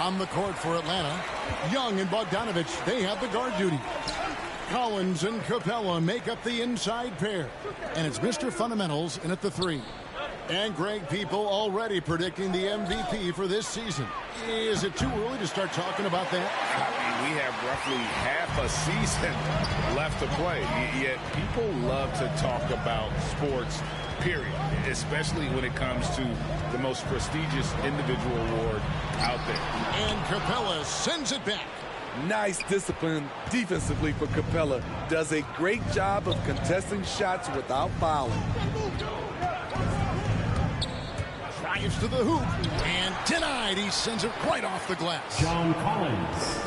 On the court for Atlanta, Young and Bogdanovich, they have the guard duty. Collins and Capella make up the inside pair. And it's Mr. Fundamentals in at the 3. And Greg, people already predicting the MVP for this season. Is it too early to start talking about that? I mean, we have roughly half a season left to play. Yet people love to talk about sports, period, especially when it comes to the most prestigious individual award out there. And Capella sends it back. Nice discipline defensively for Capella. Does a great job of contesting shots without fouling. Drives to the hoop and denied. He sends it right off the glass. John Collins.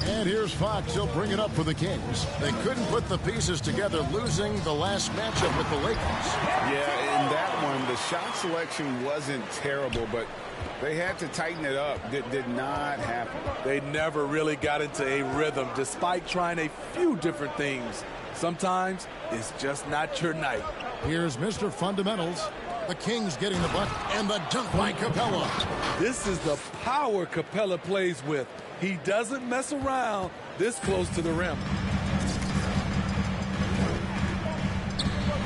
And here's Fox. He'll bring it up for the Kings. They couldn't put the pieces together, losing the last matchup with the Lakers. Yeah, in that one, the shot selection wasn't terrible, but they had to tighten it up. That did not happen. They never really got into a rhythm despite trying a few different things. Sometimes it's just not your night. Here's Mr. Fundamentals. The Kings getting the bucket and the dunk by Capella. This is the power Capella plays with. He doesn't mess around this close to the rim.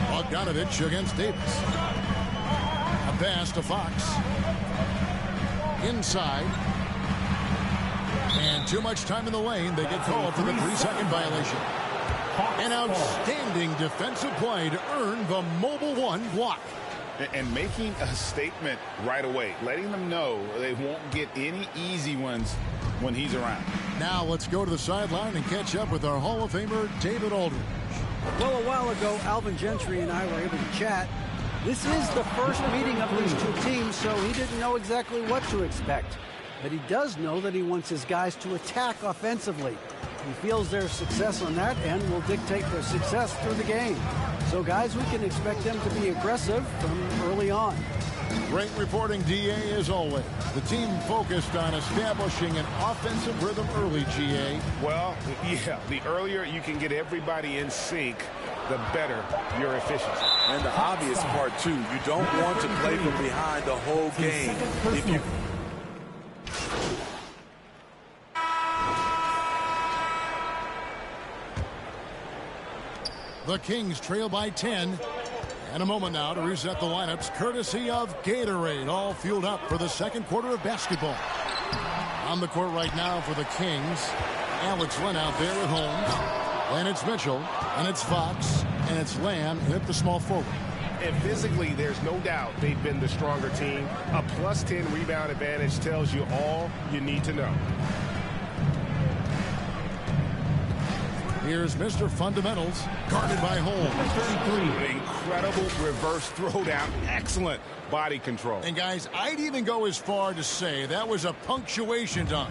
Bogdanovich against Davis. A pass to Fox. Inside. And too much time in the lane. They get called for the 3-second violation. An outstanding defensive play to earn the Mobile One block. And making a statement right away, letting them know they won't get any easy ones when he's around. Now let's go to the sideline and catch up with our Hall of Famer, David Aldridge. Well, a while ago, Alvin Gentry and I were able to chat. This is the first meeting of these two teams, so he didn't know exactly what to expect. But he does know that he wants his guys to attack offensively. He feels their success on that end will dictate their success through the game. So, guys, we can expect them to be aggressive from early on. Great reporting, DA, as always. The team focused on establishing an offensive rhythm early, GA. Well, yeah, the earlier you can get everybody in sync, the better your efficiency. And the obvious part, too, you don't want to play from behind the whole game. If you The Kings trail by 10. And a moment now to reset the lineups, courtesy of Gatorade, all fueled up for the second quarter of basketball. On the court right now for the Kings, Alex Len out there at home. And it's Mitchell, and it's Fox, and it's Lamb at the small forward. And physically, there's no doubt they've been the stronger team. A plus 10 rebound advantage tells you all you need to know. Here's Mr. Fundamentals, guarded by Holmes. Incredible reverse throwdown. Excellent body control. And, guys, I'd even go as far to say that was a punctuation dunk.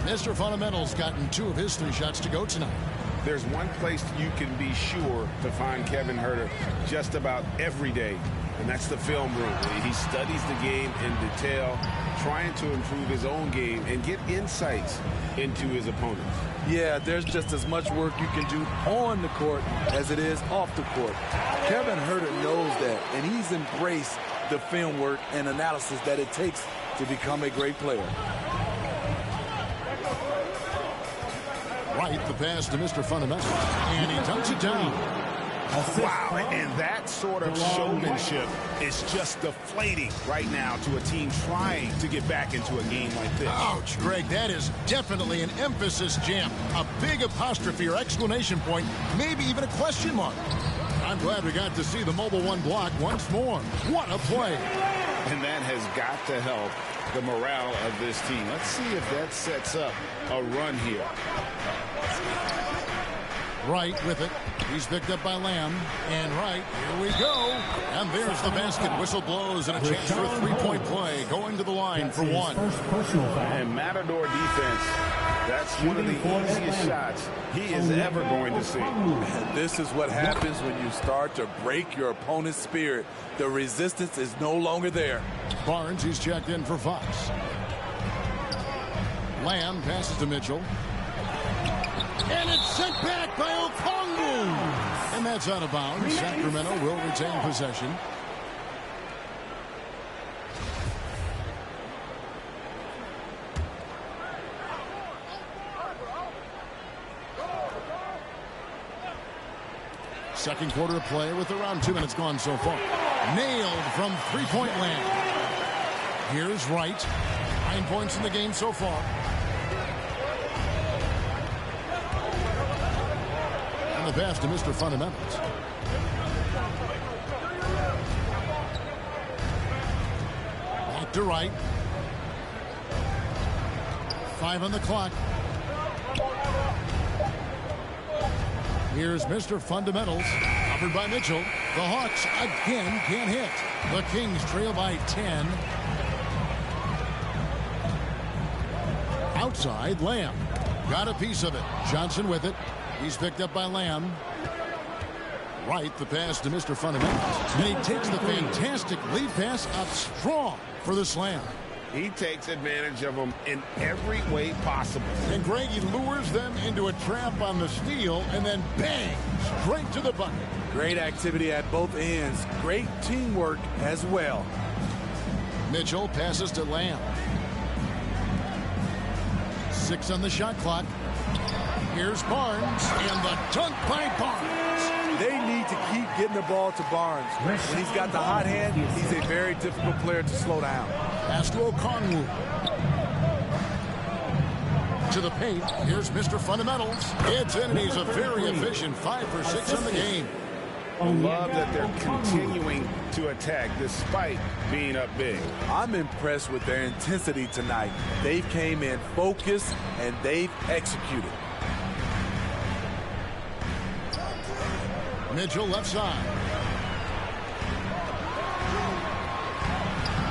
Mr. Fundamentals gotten 2 of his 3 shots to go tonight. There's one place you can be sure to find Kevin Huerter just about every day, and that's the film room. He studies the game in detail, trying to improve his own game and get insights into his opponents. Yeah, there's just as much work you can do on the court as it is off the court. Kevin Huerter knows that, and he's embraced the film work and analysis that it takes to become a great player. Right, the pass to Mr. Fundamentals, and he dunks it down. Wow, and that sort of showmanship is just deflating right now to a team trying to get back into a game like this. Ouch, Greg, that is definitely an emphasis jam. A big apostrophe or exclamation point, maybe even a question mark. I'm glad we got to see the Mobile One block once more. What a play. And that has got to help the morale of this team. Let's see if that sets up a run here. Wright with it. He's picked up by Lamb. And Wright, here we go. And there's the basket. Whistle blows and a chance for a 3-point play. Going to the line for 1. And Matador defense, that's one of the easiest shots he is ever going to see. And this is what happens when you start to break your opponent's spirit. The resistance is no longer there. Barnes, he's checked in for Fox. Lamb passes to Mitchell. And it's sent back by Okongwu. And that's out of bounds. Sacramento will retain possession. Second quarter of play with around 2 minutes gone so far. Nailed from three-point land. Here's Wright. 9 points in the game so far. And the pass to Mr. Fundamentals. Back to Wright. 5 on the clock. Here's Mr. Fundamentals, covered by Mitchell. The Hawks again can't hit. The Kings trail by 10. Outside, Lamb. Got a piece of it. Johnson with it. He's picked up by Lamb. Wright, the pass to Mr. Fundamentals. And he takes the fantastic lead pass up strong for the slam. He takes advantage of them in every way possible. And Greg, he lures them into a trap on the steal and then bang, straight to the bucket. Great activity at both ends. Great teamwork as well. Mitchell passes to Lamb. 6 on the shot clock. Here's Barnes, and the dunk by Barnes. They need to keep getting the ball to Barnes. When he's got the hot hand, he's a very difficult player to slow down. Pass to Okongwu. To the paint. Here's Mr. Fundamentals. It's in, and he's a very efficient 5 for 6 in the game. I love that they're continuing to attack despite being up big. I'm impressed with their intensity tonight. They came in focused, and they've executed. Mitchell left side.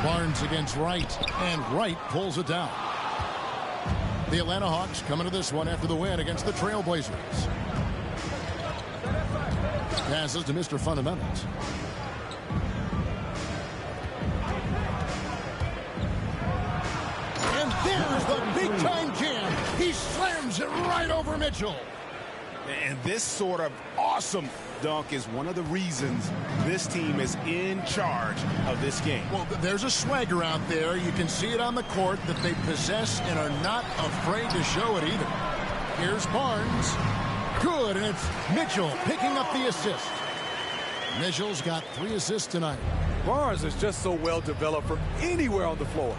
Barnes against Wright, and Wright pulls it down. The Atlanta Hawks coming to this one after the win against the Trailblazers. Passes to Mr. Fundamentals. And there's the big-time jam. He slams it right over Mitchell. And this sort of awesome dunk is one of the reasons this team is in charge of this game. Well, there's a swagger out there. You can see it on the court that they possess and are not afraid to show it either. Here's Barnes. Good, and it's Mitchell picking up the assist. Mitchell's got 3 assists tonight. Barnes is just so well developed from anywhere on the floor.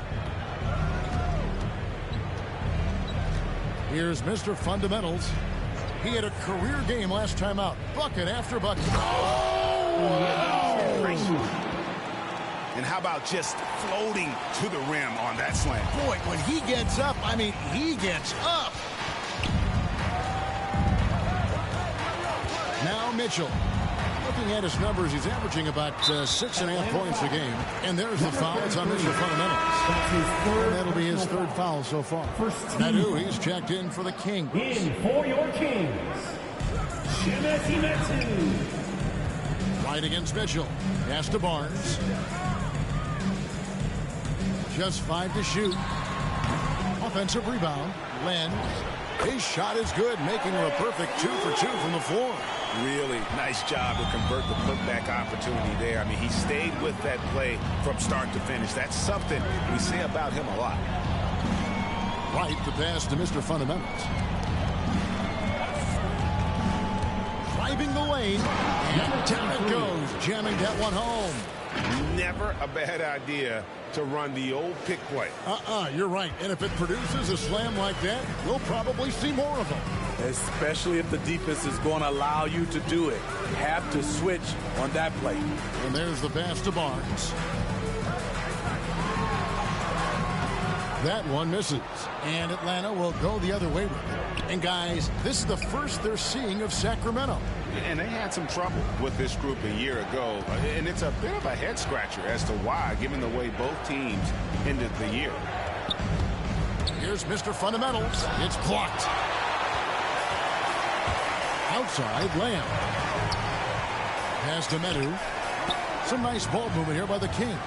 Here's Mr. Fundamentals. He had a career game last time out. Bucket after bucket. Oh! And how about just floating to the rim on that slam? Boy, when he gets up, I mean, he gets up. Now Mitchell. Looking at his numbers, he's averaging about 6.5 points a game. And there's the foul. It's on Mr. Fundamentals. And that'll be his 3rd foul so far. Nadu, he's checked in for the Kings. In for your Kings, Chimezie Metu. Right against Mitchell. Pass to Barnes. Just 5 to shoot. Offensive rebound. Len. His shot is good, making her a perfect 2 for 2 from the floor. Really nice job to convert the putback opportunity there. I mean, he stayed with that play from start to finish. That's something we say about him a lot. Right, the pass to Mr. Fundamentals. Driving the lane, and down it goes, jamming that one home. Never a bad idea to run the old pick play. You're right. And if it produces a slam like that, we'll probably see more of them. Especially if the defense is going to allow you to do it. Have to switch on that play. And there's the pass to Barnes. That one misses. And Atlanta will go the other way with it. And guys, this is the first they're seeing of Sacramento. And they had some trouble with this group a year ago. And it's a bit of a head scratcher as to why, given the way both teams ended the year. Here's Mr. Fundamentals. It's blocked. Outside, Lamb. Pass to Metu. Some nice ball movement here by the Kings.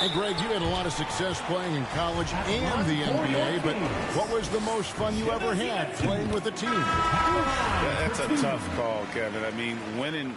And Greg, you had a lot of success playing in college and the NBA, but what was the most fun you ever had playing with a team? That's a tough call, Kevin. I mean, winning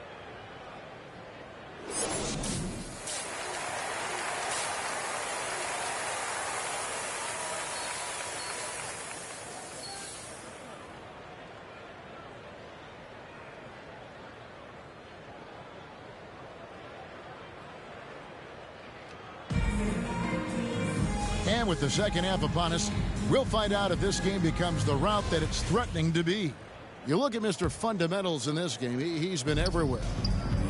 And with the second half upon us, we'll find out if this game becomes the route that it's threatening to be. You look at Mr. Fundamentals in this game, he's been everywhere.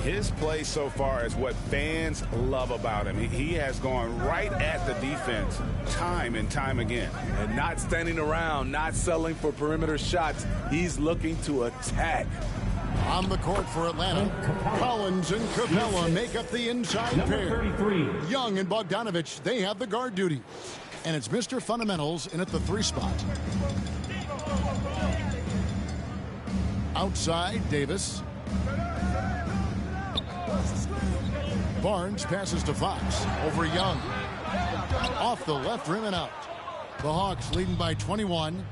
His play so far is what fans love about him. He has gone right at the defense time and time again. And not standing around, not settling for perimeter shots. He's looking to attack. On the court for Atlanta, Collins and Capella make up the inside pair. 33. Young and Bogdanovich, they have the guard duty. And it's Mr. Fundamentals in at the 3 spot. Outside, Davis. Barnes passes to Fox over Young. Off the left rim and out. The Hawks leading by 21.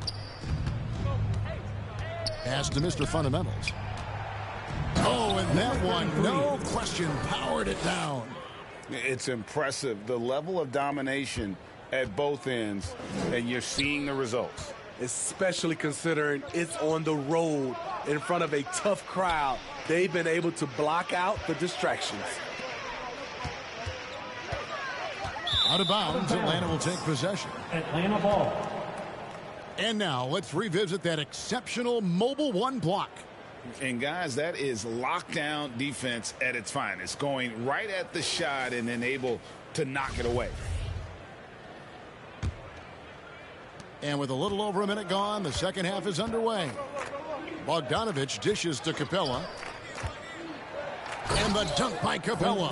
Pass to Mr. Fundamentals. Oh, and that one, no question, powered it down. It's impressive, the level of domination at both ends, and you're seeing the results. Especially considering it's on the road in front of a tough crowd. They've been able to block out the distractions. Out of bounds, Atlanta will take possession. Atlanta ball. And now let's revisit that exceptional mobile 1 block. And guys, that is lockdown defense at its finest, going right at the shot and then able to knock it away. And with a little over a minute gone, the second half is underway. Bogdanovich dishes to Capella. And the dunk by Capella.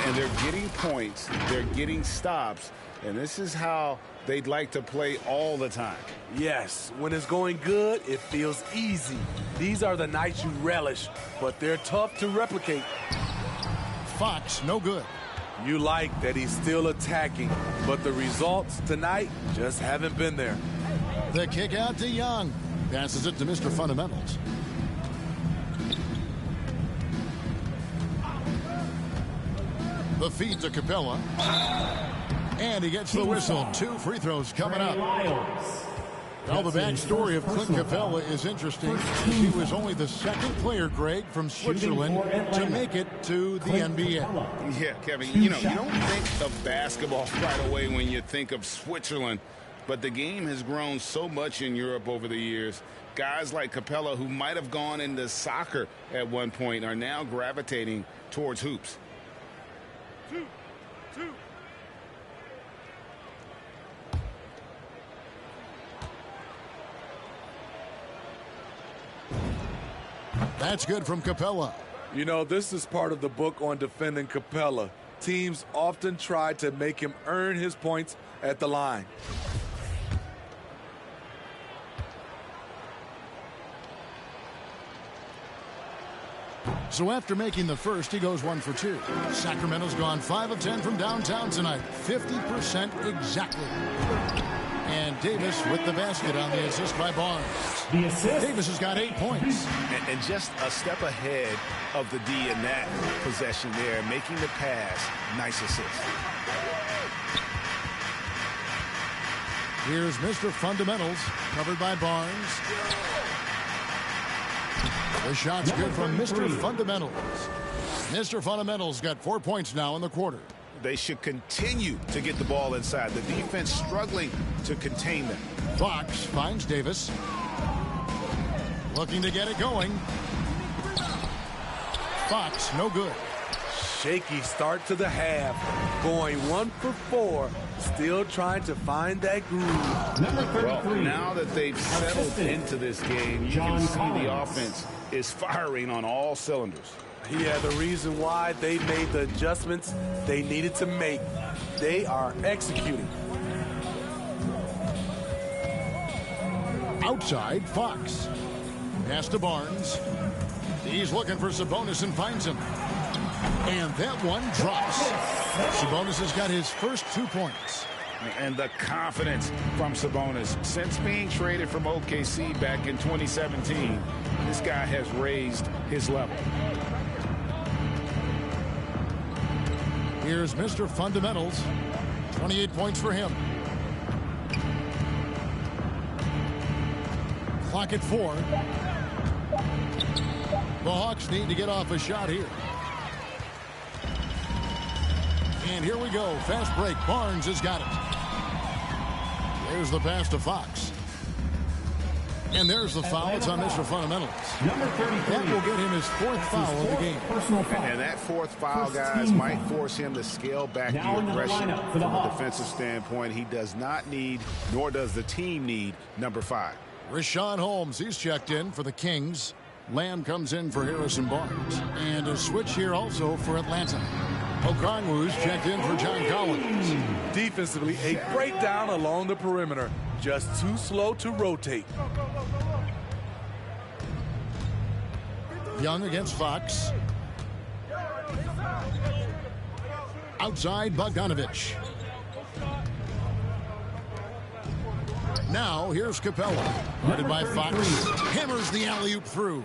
And they're getting points, they're getting stops, and this is how they'd like to play all the time. Yes, when it's going good, it feels easy. These are the nights you relish, but they're tough to replicate. Fox, no good. You like that he's still attacking, but the results tonight just haven't been there. The kick out to Young. Passes it to Mr. Fundamentals. The feed to Capella. And he gets the whistle. 2 free throws coming up. Well, the backstory of Clint Capella is interesting. He was only the second player, Greg, from Switzerland to make it to the NBA. Yeah, Kevin, you know, you don't think of basketball right away when you think of Switzerland, but the game has grown so much in Europe over the years. Guys like Capella, who might have gone into soccer at one point, are now gravitating towards hoops. 2. That's good from Capella. You know, this is part of the book on defending Capella. Teams often try to make him earn his points at the line. So after making the first, he goes 1 for 2. Sacramento's gone 5 of 10 from downtown tonight. 50% exactly. And Davis with the basket on the assist by Barnes. The assist. Davis has got 8 points. And just a step ahead of the D in that possession there, making the pass. Nice assist. Here's Mr. Fundamentals, covered by Barnes. The shot's good from Mr. Fundamentals. Mr. Fundamentals got 4 points now in the quarter. They should continue to get the ball inside. The defense struggling to contain them. Fox finds Davis. Looking to get it going. Fox, no good. Shaky start to the half. Going 1 for 4. Still trying to find that groove. Number 33. Well, now that they've settled Assistant. into this game, you John can see Collins. the offense is firing on all cylinders. Yeah, the reason why they made the adjustments they needed to make. They are executing. Outside, Fox. Pass to Barnes. He's looking for Sabonis and finds him. And that one drops. Sabonis has got his first 2 points. And the confidence from Sabonis. Since being traded from OKC back in 2017, this guy has raised his level. Here's Mr. Fundamentals. 28 points for him. Clock at 4. The Hawks need to get off a shot here. And here we go. Fast break. Barnes has got it. There's the pass to Fox. And there's the foul. It's on Mr. Fundamentals. Number 33. That will get him his fourth foul of the game. Personal foul. And that fourth foul, guys, might force him to scale back Now the into the aggression lineup for from the a Hawks. defensive standpoint. He does not need, nor does the team need, number 5. Rashawn Holmes, he's checked in for the Kings. Lamb comes in for Harrison Barnes. And a switch here also for Atlanta. Okongwu's checked in for John Collins. Defensively, a breakdown along the perimeter. Just too slow to rotate. Young against Fox. Outside Bogdanovich. Now here's Capella. Guarded by Fox. Hammers the alley-oop through.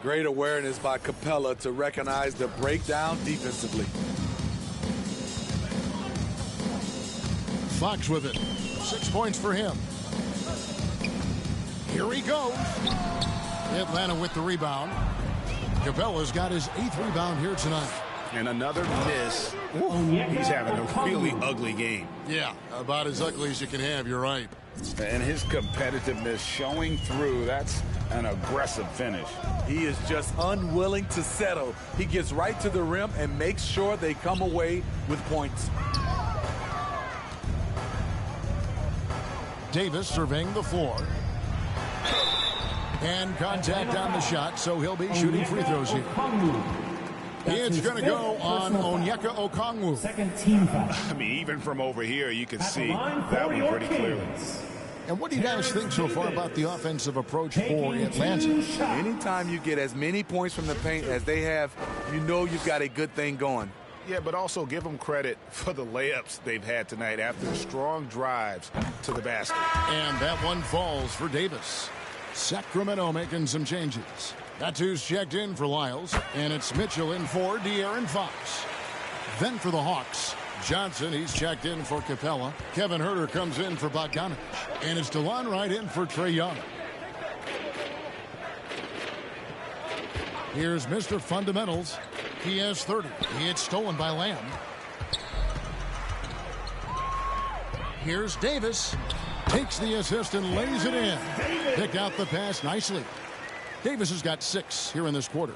Great awareness by Capella to recognize the breakdown defensively. Fox with it. 6 points for him. Here he goes. Atlanta with the rebound. Capella's got his 8th rebound here tonight. And another miss. He's having a really ugly game. Yeah, about as ugly as you can have, you're right. And his competitiveness showing through. That's an aggressive finish. He is just unwilling to settle. He gets right to the rim and makes sure they come away with points. Davis surveying the floor. And contact on the shot, so he'll be shooting free throws here. It's going to go on Onyeka Okongwu. Second team foul. I mean, even from over here, you can At the see line that for one your pretty clearly. Kings. And what do you guys think so far about the offensive approach for Atlanta? Anytime you get as many points from the paint as they have, you know you've got a good thing going. Yeah, but also give them credit for the layups they've had tonight after strong drives to the basket. And that one falls for Davis. Sacramento making some changes. That's who's checked in for Lyles. And it's Mitchell in for De'Aaron Fox. Then for the Hawks, Johnson, he's checked in for Capella. Kevin Huerter comes in for Bogdanovich. And it's DeLon Wright in for Trae Young. Here's Mr. Fundamentals. He has 30. He hit stolen by Lamb. Here's Davis. Takes the assist and lays it in. Pick out the pass nicely. Davis has got 6 here in this quarter.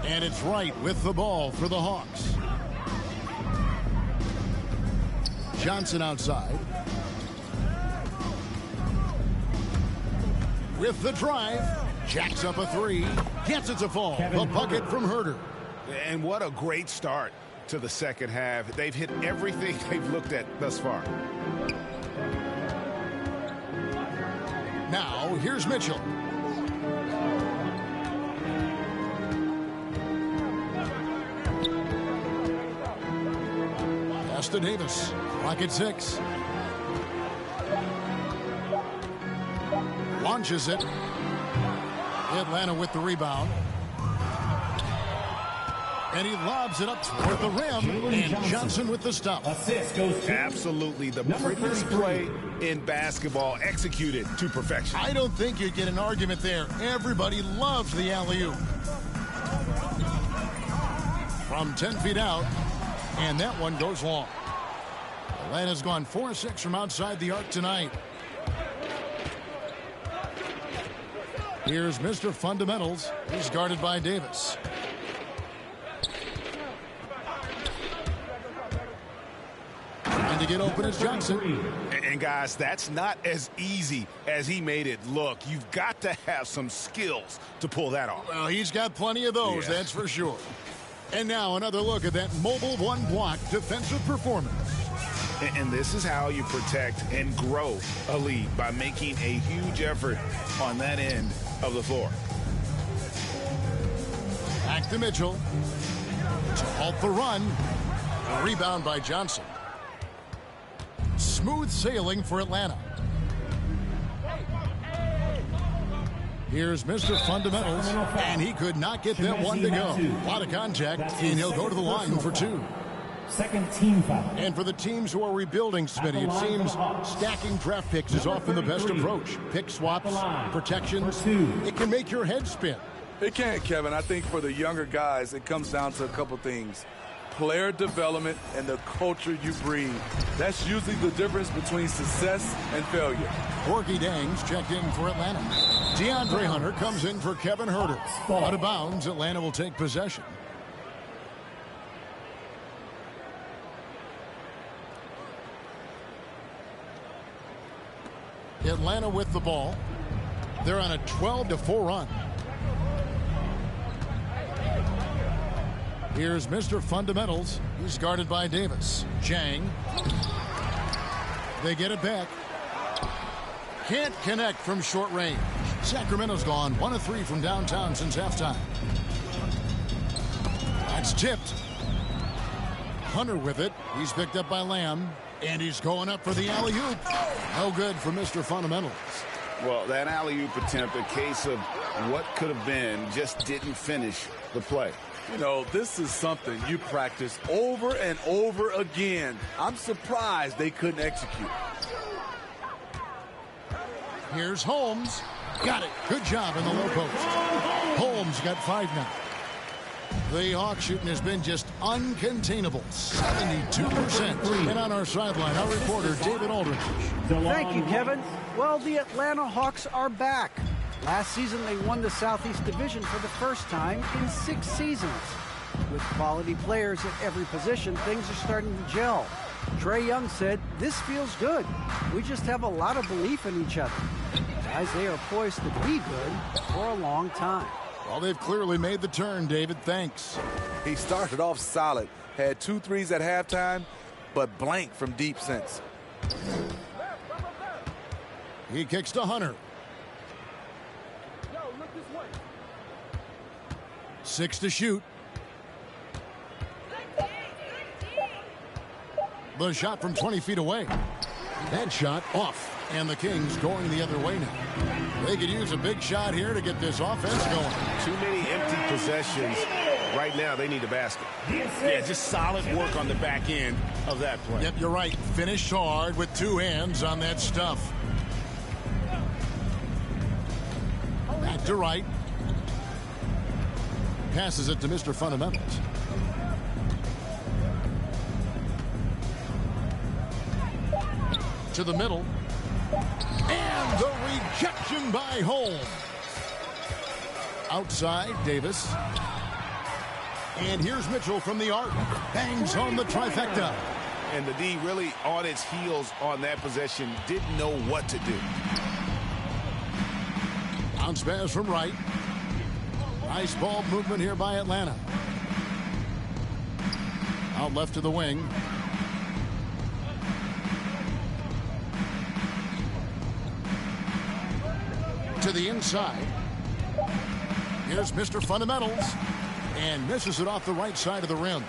And it's Wright with the ball for the Hawks. Johnson outside. With the drive. Jacks up a 3. Gets it to fall. The bucket from Huerter. And what a great start to the second half. They've hit everything they've looked at thus far. Now, here's Mitchell. Pass to Davis. Clock at 6. Launches it. Atlanta with the rebound. And he lobs it up toward the rim. And Johnson with the stop. Assist goes to Absolutely the Number prettiest 33. play in basketball, executed to perfection. I don't think you get an argument there. Everybody loves the alley-oop. From 10 feet out, and that one goes long. Atlanta's gone 4-6 from outside the arc tonight. Here's Mr. Fundamentals. He's guarded by Davis. And to get open is Johnson. And guys, that's not as easy as he made it look. You've got to have some skills to pull that off. Well, he's got plenty of those, Yeah. that's for sure. And now another look at that mobile one-block defensive performance. And this is how you protect and grow a lead, by making a huge effort on that end of the floor. Back to Mitchell to halt the run. A rebound by Johnson. Smooth sailing for Atlanta. Here's Mr. Fundamentals, and he could not get that one to go. A lot of contact, and he'll go to the line for 2. second team foul. And for the teams who are rebuilding, Smitty, it seems stacking draft picks is often the best approach. Pick swaps, protections, it can make your head spin. It can, Kevin. I think for the younger guys, it comes down to a couple things. player development and the culture you breed. That's usually the difference between success and failure. Corky Dangs checked in for Atlanta. DeAndre Hunter comes in for Kevin Huerter. Out of bounds, Atlanta will take possession. Atlanta with the ball. They're on a 12-4 run. Here's Mr. Fundamentals. He's guarded by Davis. Jang. They get it back. Can't connect from short range. Sacramento's gone 1 of 3 from downtown since halftime. That's tipped. Hunter with it. He's picked up by Lamb. And he's going up for the alley-oop. No good for Mr. Fundamentals. Well, that alley-oop attempt, a case of what could have been, just didn't finish the play. You know, this is something you practice over and over again. I'm surprised they couldn't execute. Here's Holmes. Got it. Good job in the low post. Holmes got 5 now. The Hawks shooting has been just uncontainable. 72%. And on our sideline, our reporter, David Aldridge. Thank you, Kevin. Well, the Atlanta Hawks are back. Last season, they won the Southeast Division for the first time in 6 seasons. With quality players at every position, things are starting to gel. Trae Young said, "This feels good. We just have a lot of belief in each other." Guys, they are poised to be good for a long time. Well, they've clearly made the turn, David. Thanks. He started off solid, had 2 threes at halftime, but blank from deep since. He kicks to Hunter. 6 to shoot. The shot from 20 feet away. That shot off. And the Kings going the other way now. They could use a big shot here to get this offense going. Too many empty possessions. Right now, they need a basket. Yeah, just solid work on the back end of that play. Yep, you're right. Finish hard with 2 hands on that stuff. Back to right. Passes it to Mr. Fundamentals. To the middle. And the rejection by Holmes. Outside, Davis. And here's Mitchell from the arc. Bangs home the trifecta. And the D really on its heels on that possession, didn't know what to do. Bounce pass from right. Nice ball movement here by Atlanta. Out left to the wing. To the inside. Here's Mr. Fundamentals. And misses it off the right side of the rim.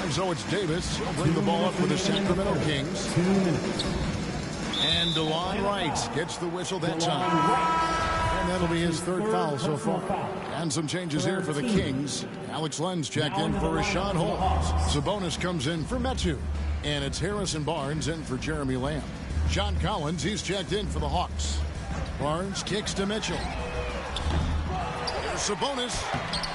And so it's Davis. He'll bring the ball up for the Sacramento Kings. And DeLon Wright gets the whistle that time. And that'll be his 3rd foul so far. And some changes here for the Kings. Alex Lenz checked in for Rashawn Holmes. Sabonis comes in for Metu. And it's Harrison Barnes in for Jeremy Lamb. John Collins, he's checked in for the Hawks. Barnes kicks to Mitchell. There's Sabonis.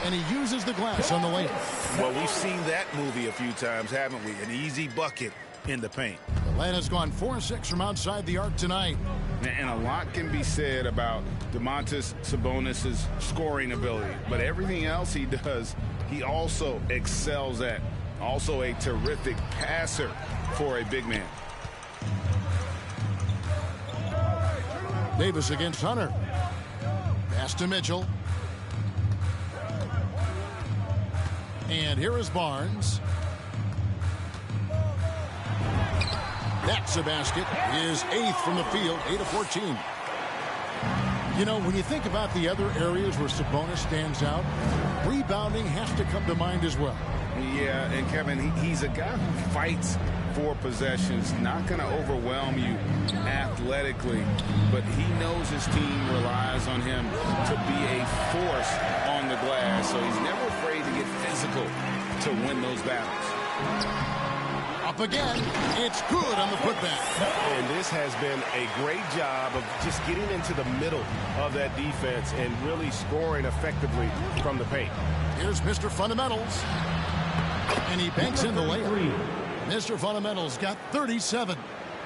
And he uses the glass on the layup. Well, we've seen that movie a few times, haven't we? An easy bucket in the paint. Atlanta's gone 4-6 from outside the arc tonight. And a lot can be said about Domantas Sabonis' scoring ability. But everything else he does, he also excels at. Also a terrific passer for a big man. Davis against Hunter. Pass to Mitchell. And here is Barnes. That's a basket. His 8th from the field, 8 of 14. You know, when you think about the other areas where Sabonis stands out, rebounding has to come to mind as well. Yeah, and Kevin, he's a guy who fights for possessions, not going to overwhelm you athletically, but he knows his team relies on him to be a force on the glass, so he's never afraid to get physical to win those battles. Up again, it's good on the putback. And this has been a great job of just getting into the middle of that defense and really scoring effectively from the paint. Here's Mr. Fundamentals. And he banks in the layup. Mr. Fundamental's got 37.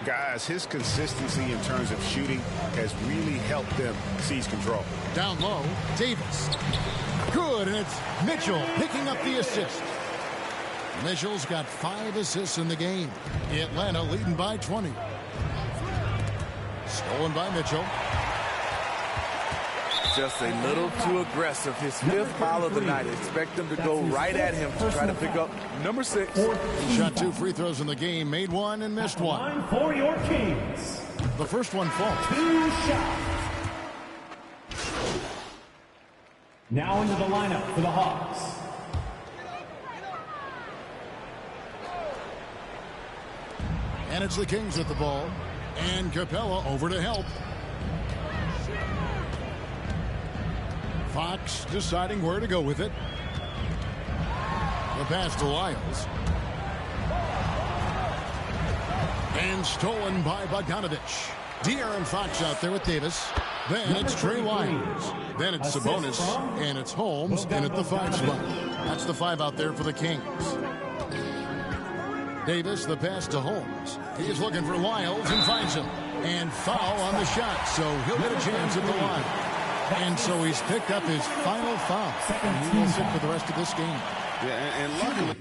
Guys, his consistency in terms of shooting has really helped them seize control. Down low, Davis. Good, and it's Mitchell picking up the assist. Mitchell's got 5 assists in the game. Atlanta leading by 20. Stolen by Mitchell. Just a little too aggressive. His 5th foul of the night. Expect him to go right at him to try to pick up number 6. He shot 2 free throws in the game, made 1 and missed 1. Line for your Kings. The first one falls. 2 shots. Now into the lineup for the Hawks. And it's the Kings with the ball. And Capella over to help. Fox deciding where to go with it. The pass to Lyles. And stolen by Bogdanovich. De'Aaron Fox out there with Davis. Then it's Trey Lyles. Then it's Sabonis. And it's Holmes in at the 5 spot. That's the 5 out there for the Kings. Davis, the pass to Holmes. He's looking for Lyles and finds him. And foul on the shot, so he'll get a chance at the line. And so he's picked up his final foul. And he will sit for the rest of this game. Yeah, and luckily...